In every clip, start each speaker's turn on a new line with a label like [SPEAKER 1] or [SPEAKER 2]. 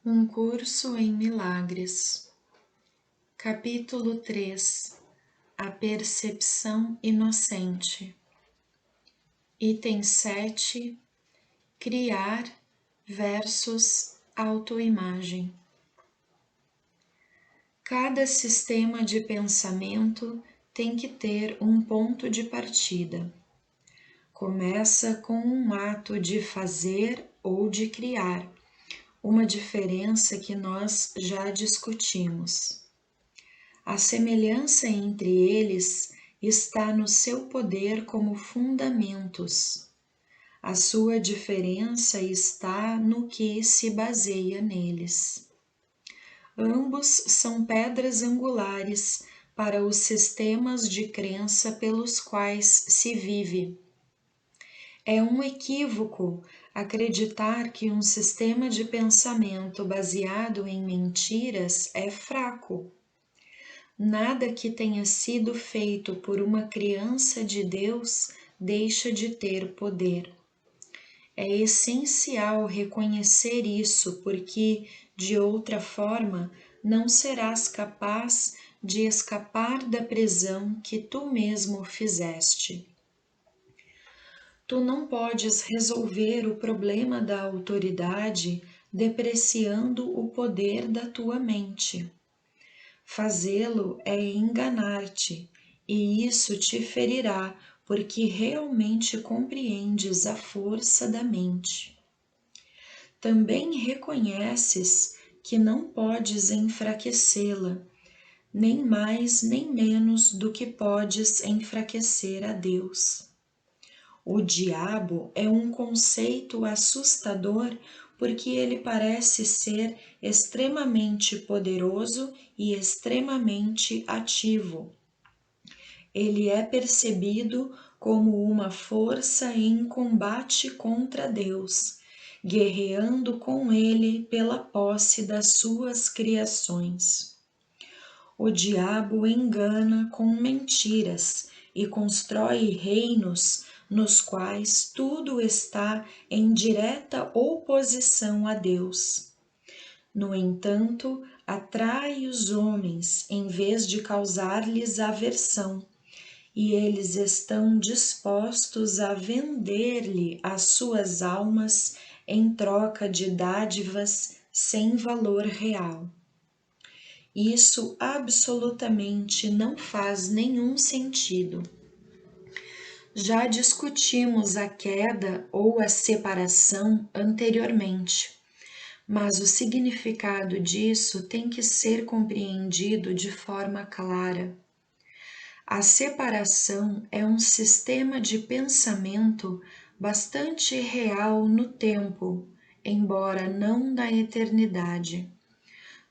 [SPEAKER 1] Um curso em milagres. Capítulo 3. A percepção inocente. Item 7. Criar versus autoimagem. Cada sistema de pensamento tem que ter um ponto de partida. Começa com um ato de fazer ou de criar, uma diferença que nós já discutimos. A semelhança entre eles está no seu poder como fundamentos. A sua diferença está no que se baseia neles. Ambos são pedras angulares para os sistemas de crença pelos quais se vive. É um equívoco acreditar que um sistema de pensamento baseado em mentiras é fraco. Nada que tenha sido feito por uma criança de Deus deixa de ter poder. É essencial reconhecer isso, porque, de outra forma, não serás capaz de escapar da prisão que tu mesmo fizeste. Tu não podes resolver o problema da autoridade depreciando o poder da tua mente. Fazê-lo é enganar-te, e isso te ferirá, porque realmente compreendes a força da mente. Também reconheces que não podes enfraquecê-la, nem mais nem menos do que podes enfraquecer a Deus. O diabo é um conceito assustador porque ele parece ser extremamente poderoso e extremamente ativo. Ele é percebido como uma força em combate contra Deus, guerreando com ele pela posse das suas criações. O diabo engana com mentiras e constrói reinos nos quais tudo está em direta oposição a Deus. No entanto, atrai os homens em vez de causar-lhes aversão, e eles estão dispostos a vender-lhe as suas almas em troca de dádivas sem valor real. Isso absolutamente não faz nenhum sentido. Já discutimos a queda ou a separação anteriormente, mas o significado disso tem que ser compreendido de forma clara. A separação é um sistema de pensamento bastante real no tempo, embora não na eternidade.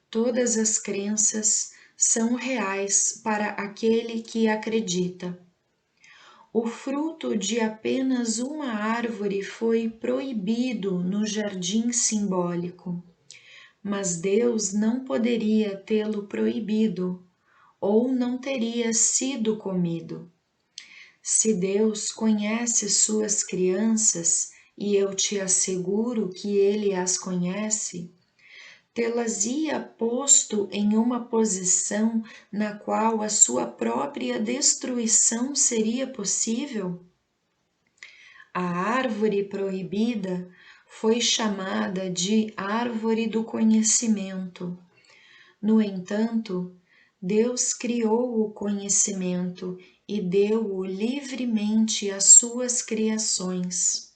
[SPEAKER 1] Todas as crenças são reais para aquele que acredita. O fruto de apenas uma árvore foi proibido no jardim simbólico, mas Deus não poderia tê-lo proibido, ou não teria sido comido. Se Deus conhece suas crianças, e eu te asseguro que Ele as conhece, tê-las-ia posto em uma posição na qual a sua própria destruição seria possível? A árvore proibida foi chamada de árvore do conhecimento. No entanto, Deus criou o conhecimento e deu-o livremente às suas criações.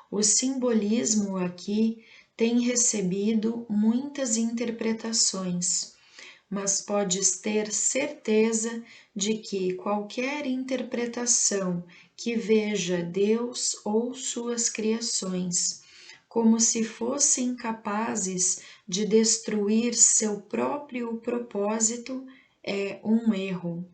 [SPEAKER 1] O simbolismo aqui tem recebido muitas interpretações, mas podes ter certeza de que qualquer interpretação que veja Deus ou suas criações como se fossem capazes de destruir seu próprio propósito é um erro.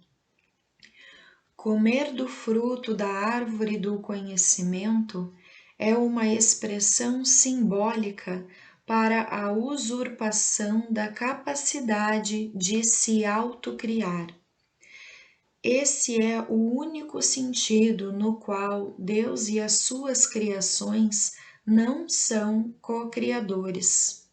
[SPEAKER 1] Comer do fruto da árvore do conhecimento é uma expressão simbólica para a usurpação da capacidade de se autocriar. Esse é o único sentido no qual Deus e as suas criações não são co-criadores.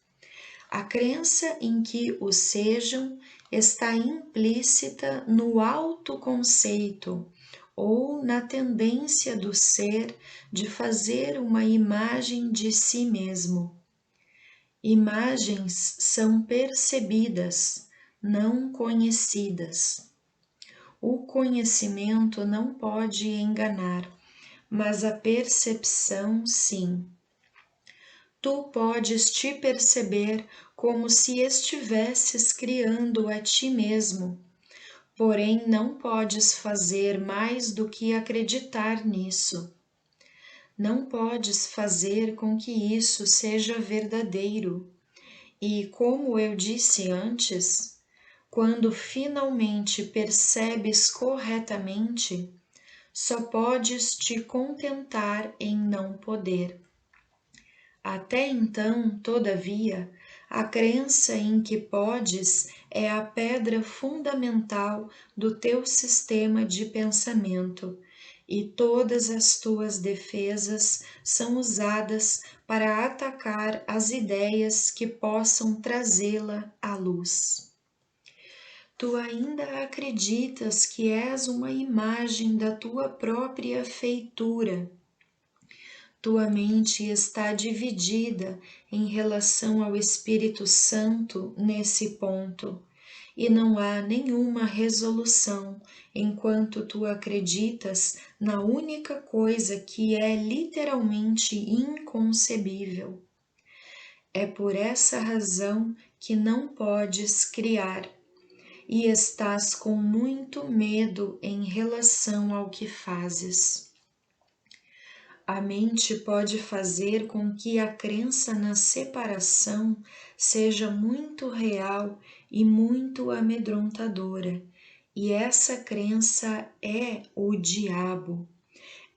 [SPEAKER 1] A crença em que o sejam está implícita no autoconceito ou na tendência do ser de fazer uma imagem de si mesmo. Imagens são percebidas, não conhecidas. O conhecimento não pode enganar, mas a percepção sim. Tu podes te perceber como se estivesses criando a ti mesmo, porém não podes fazer mais do que acreditar nisso. Não podes fazer com que isso seja verdadeiro. E, como eu disse antes, quando finalmente percebes corretamente, só podes te contentar em não poder. Até então, todavia, a crença em que podes é a pedra fundamental do teu sistema de pensamento, e todas as tuas defesas são usadas para atacar as ideias que possam trazê-la à luz. Tu ainda acreditas que és uma imagem da tua própria feitura. Tua mente está dividida em relação ao Espírito Santo nesse ponto, e não há nenhuma resolução enquanto tu acreditas na única coisa que é literalmente inconcebível. É por essa razão que não podes criar, e estás com muito medo em relação ao que fazes. A mente pode fazer com que a crença na separação seja muito real e muito amedrontadora, e essa crença é o diabo.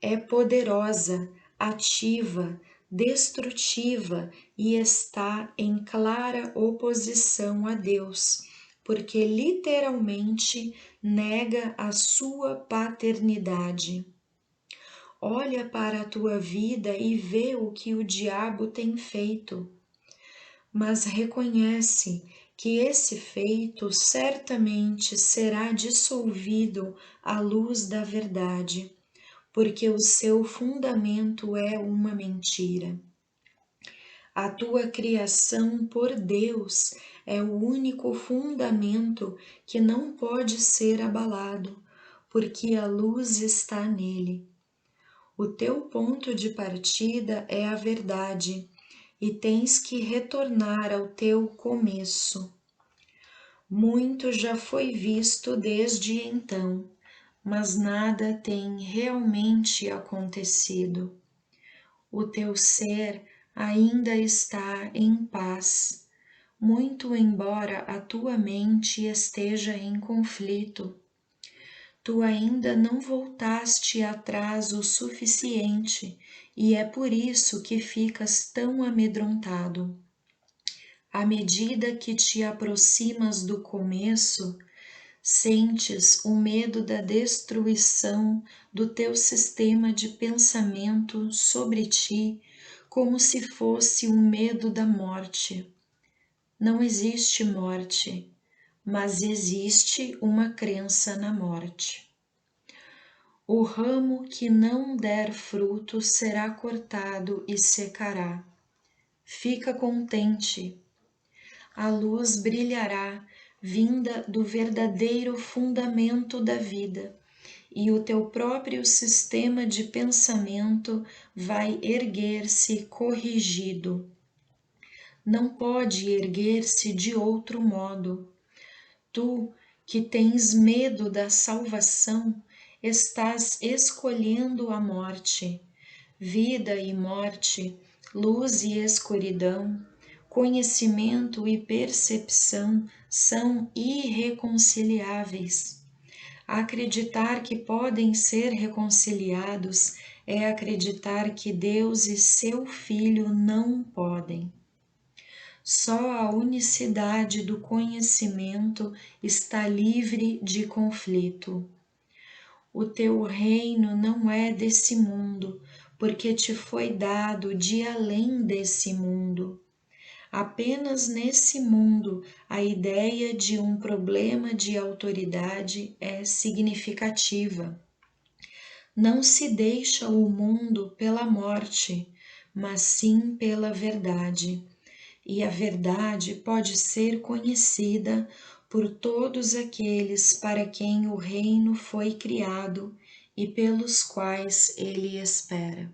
[SPEAKER 1] É poderosa, ativa, destrutiva e está em clara oposição a Deus, porque literalmente nega a sua paternidade. Olha para a tua vida e vê o que o diabo tem feito, mas reconhece que esse feito certamente será dissolvido à luz da verdade, porque o seu fundamento é uma mentira. A tua criação por Deus é o único fundamento que não pode ser abalado, porque a luz está nele. O teu ponto de partida é a verdade, e tens que retornar ao teu começo. Muito já foi visto desde então, mas nada tem realmente acontecido. O teu ser ainda está em paz, muito embora a tua mente esteja em conflito. Tu ainda não voltaste atrás o suficiente, e é por isso que ficas tão amedrontado. À medida que te aproximas do começo, sentes o medo da destruição do teu sistema de pensamento sobre ti, como se fosse o medo da morte. Não existe morte, mas existe uma crença na morte. O ramo que não der fruto será cortado e secará. Fica contente. A luz brilhará, vinda do verdadeiro fundamento da vida, e o teu próprio sistema de pensamento vai erguer-se corrigido. Não pode erguer-se de outro modo. Tu, que tens medo da salvação, estás escolhendo a morte. Vida e morte, luz e escuridão, conhecimento e percepção são irreconciliáveis. Acreditar que podem ser reconciliados é acreditar que Deus e seu Filho não podem. Só a unicidade do conhecimento está livre de conflito. O teu reino não é desse mundo, porque te foi dado de além desse mundo. Apenas nesse mundo a ideia de um problema de autoridade é significativa. Não se deixa o mundo pela morte, mas sim pela verdade. E a verdade pode ser conhecida por todos aqueles para quem o reino foi criado e pelos quais ele espera.